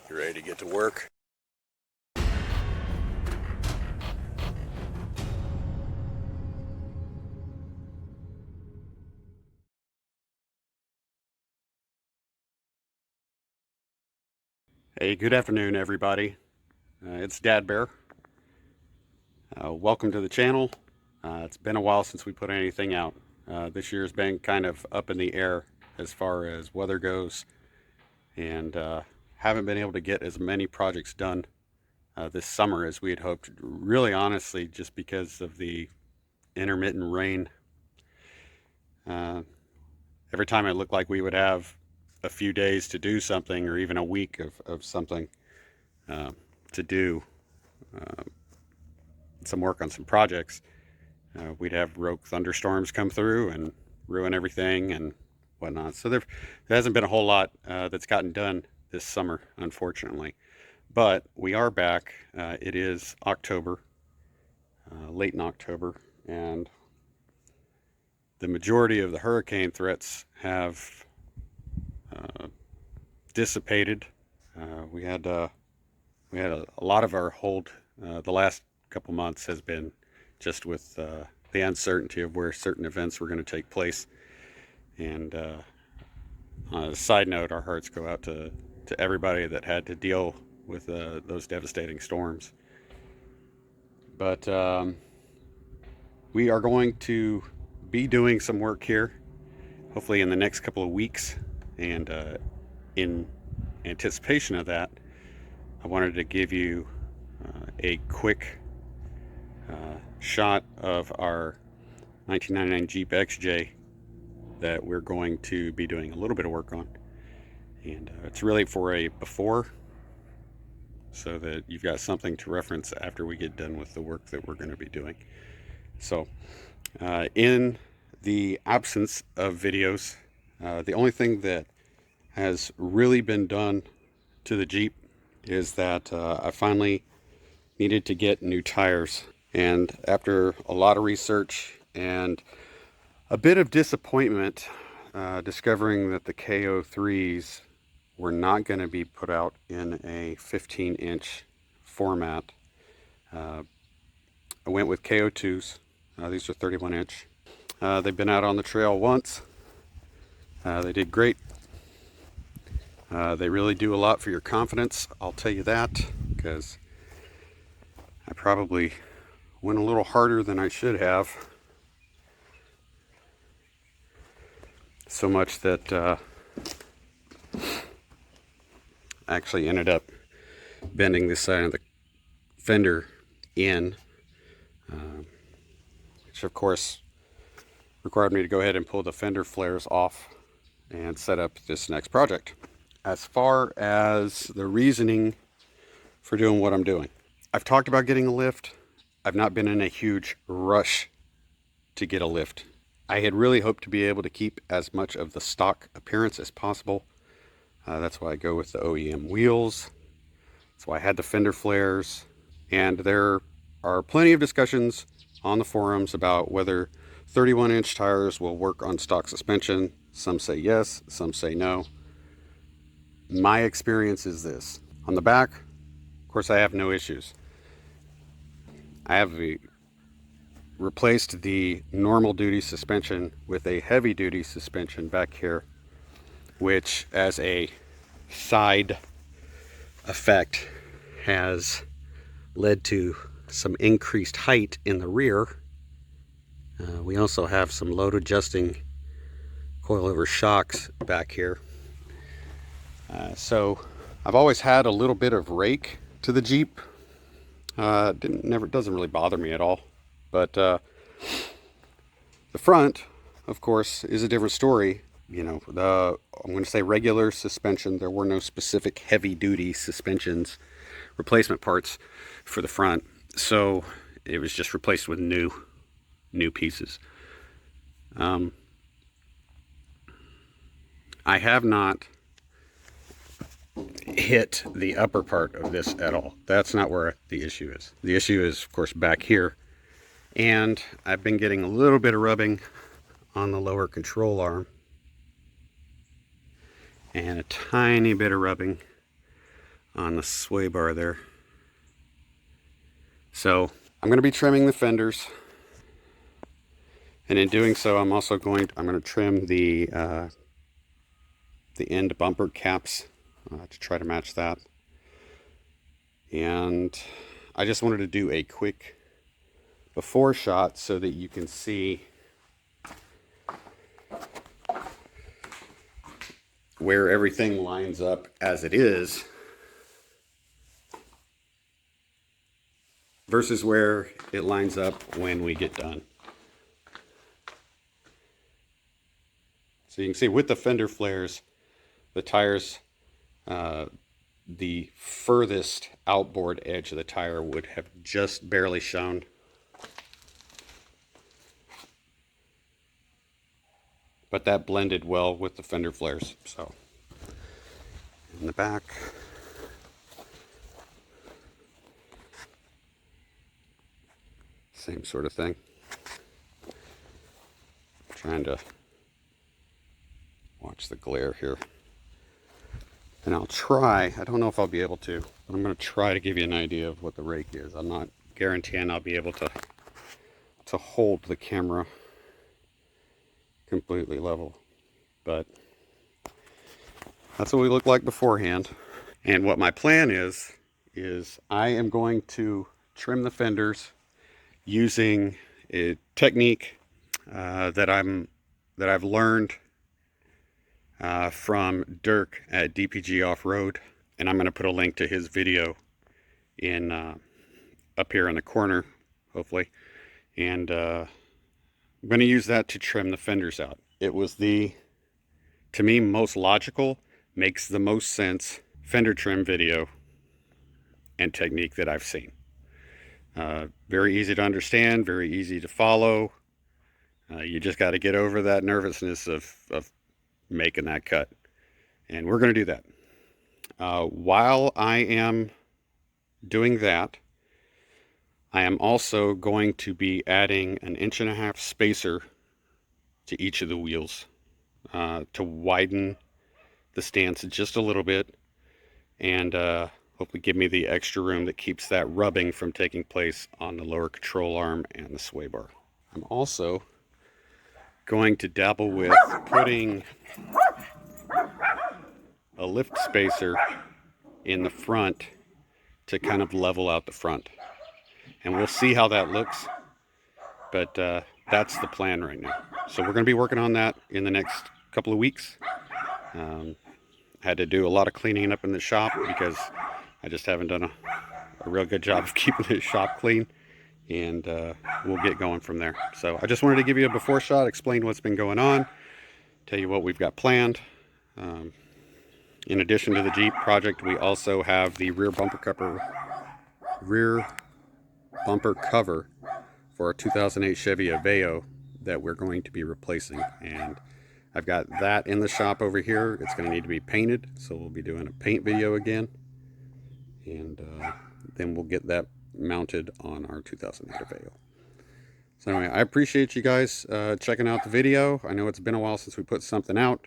You ready to get to work? Hey, good afternoon, everybody. It's Dad Bear. Welcome to the channel. It's been a while since we put anything out. This year's been kind of up in the air as far as weather goes, and haven't been able to get as many projects done this summer as we had hoped. Really, honestly, just because of the intermittent rain. Every time it looked like we would have a few days to do something, or even a week of something to do some work on some projects, we'd have rogue thunderstorms come through and ruin everything and whatnot. So there hasn't been a whole lot that's gotten done this summer, unfortunately. But we are back. It is October, late in October, and the majority of the hurricane threats have dissipated. We had a lot of our hold the last couple months has been just with the uncertainty of where certain events were going to take place. And on a side note, our hearts go out to everybody that had to deal with those devastating storms. But we are going to be doing some work here, hopefully in the next couple of weeks. And in anticipation of that, I wanted to give you a quick shot of our 1999 Jeep XJ that we're going to be doing a little bit of work on. And it's really for a before, so that you've got something to reference after we get done with the work that we're going to be doing. So in the absence of videos, the only thing that has really been done to the Jeep is that I finally needed to get new tires. And after a lot of research and a bit of disappointment, discovering that the KO3s were not going to be put out in a 15-inch format, I went with KO2s. These are 31-inch. They've been out on the trail once. They did great. They really do a lot for your confidence, I'll tell you that, because I probably went a little harder than I should have. So much that I actually ended up bending this side of the fender in, which of course required me to go ahead and pull the fender flares off and set up this next project. As far as the reasoning for doing what I'm doing, I've talked about getting a lift. I've not been in a huge rush to get a lift. I had really hoped to be able to keep as much of the stock appearance as possible. That's why I go with the OEM wheels. That's why I had the fender flares. And there are plenty of discussions on the forums about whether 31-inch tires will work on stock suspension. Some say yes, some say no. My experience is this. On the back, of course, I have no issues. I have replaced the normal duty suspension with a heavy duty suspension back here, which as a side effect has led to some increased height in the rear. We also have some load adjusting coilover shocks back here. So I've always had a little bit of rake to the Jeep. Doesn't really bother me at all. But the front, of course, is a different story. You know, I'm going to say regular suspension. There were no specific heavy-duty suspensions replacement parts for the front, so it was just replaced with new pieces. I have not hit the upper part of this at all. That's not where the issue is. The issue is, of course, back here. And I've been getting a little bit of rubbing on the lower control arm and a tiny bit of rubbing on the sway bar there. So I'm going to be trimming the fenders, and in doing so, I'm going to trim the end bumper caps to try to match that. And I just wanted to do a quick before shot so that you can see where everything lines up as it is versus where it lines up when we get done. So you can see with the fender flares, the tires, the furthest outboard edge of the tire would have just barely shown. But that blended well with the fender flares. So in the back, same sort of thing. Trying to watch the glare here. And I'll try, I don't know if I'll be able to, but I'm going to try to give you an idea of what the rake is. I'm not guaranteeing I'll be able to hold the camera completely level, but that's what we look like beforehand. And what my plan is I am going to trim the fenders using a technique that I've learned from Dirk at DPG Off-Road, and I'm going to put a link to his video in up here in the corner, hopefully. And I'm going to use that to trim the fenders out. It was to me, most logical, makes the most sense fender trim video and technique that I've seen. Very easy to understand, very easy to follow. You just got to get over that nervousness of making that cut. And we're going to do that. While I am doing that, I am also going to be adding an 1.5 inch spacer to each of the wheels to widen the stance just a little bit, and hopefully give me the extra room that keeps that rubbing from taking place on the lower control arm and the sway bar. I'm also going to dabble with putting a lift spacer in the front to kind of level out the front. And we'll see how that looks, but that's the plan right now. So we're going to be working on that in the next couple of weeks. Had to do a lot of cleaning up in the shop because I just haven't done a real good job of keeping the shop clean, and we'll get going from there. So I just wanted to give you a before shot, explain what's been going on, tell you what we've got planned. In addition to the Jeep project, we also have the rear bumper cover for our 2008 Chevy Aveo that we're going to be replacing, and I've got that in the shop over here. It's going to need to be painted, so we'll be doing a paint video again, and then we'll get that mounted on our 2008 Aveo. So anyway, I appreciate you guys checking out the video. I know it's been a while since we put something out.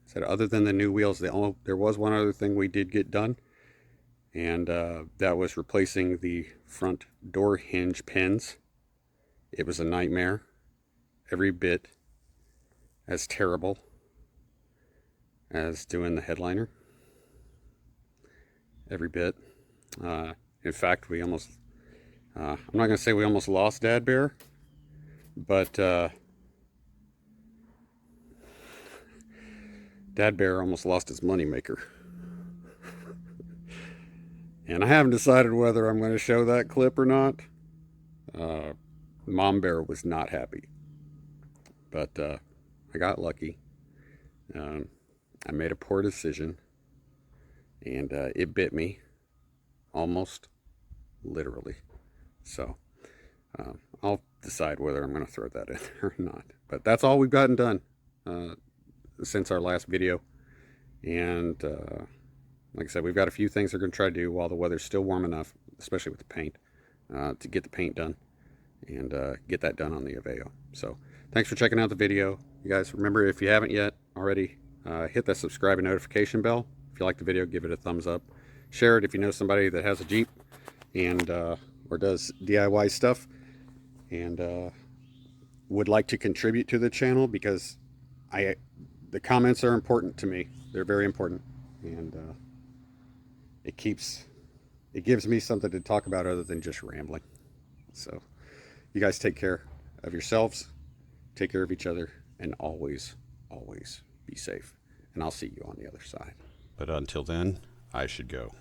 Said other than the new wheels, there was one other thing we did get done, and that was replacing the front door hinge pins. It was a nightmare, every bit as terrible as doing the headliner. Every bit. In fact, we almost, I'm not going to say we almost lost Dad Bear, but Dad Bear almost lost his moneymaker. And I haven't decided whether I'm going to show that clip or not. Mom Bear was not happy. But I got lucky. I made a poor decision. And it bit me. Almost. Literally. So I'll decide whether I'm going to throw that in or not. But that's all we've gotten done since our last video. And like I said, we've got a few things we're going to try to do while the weather's still warm enough, especially with the paint, to get the paint done and get that done on the Aveo. So thanks for checking out the video. You guys, remember, if you haven't yet already, hit that subscribe and notification bell. If If you like the video, give it a thumbs up. Share it if you know somebody that has a Jeep and or does DIY stuff and would like to contribute to the channel, because the comments are important to me. They're very important, and it gives me something to talk about other than just rambling. So you guys take care of yourselves, take care of each other, and always be safe. And I'll see you on the other side. But until then, I should go.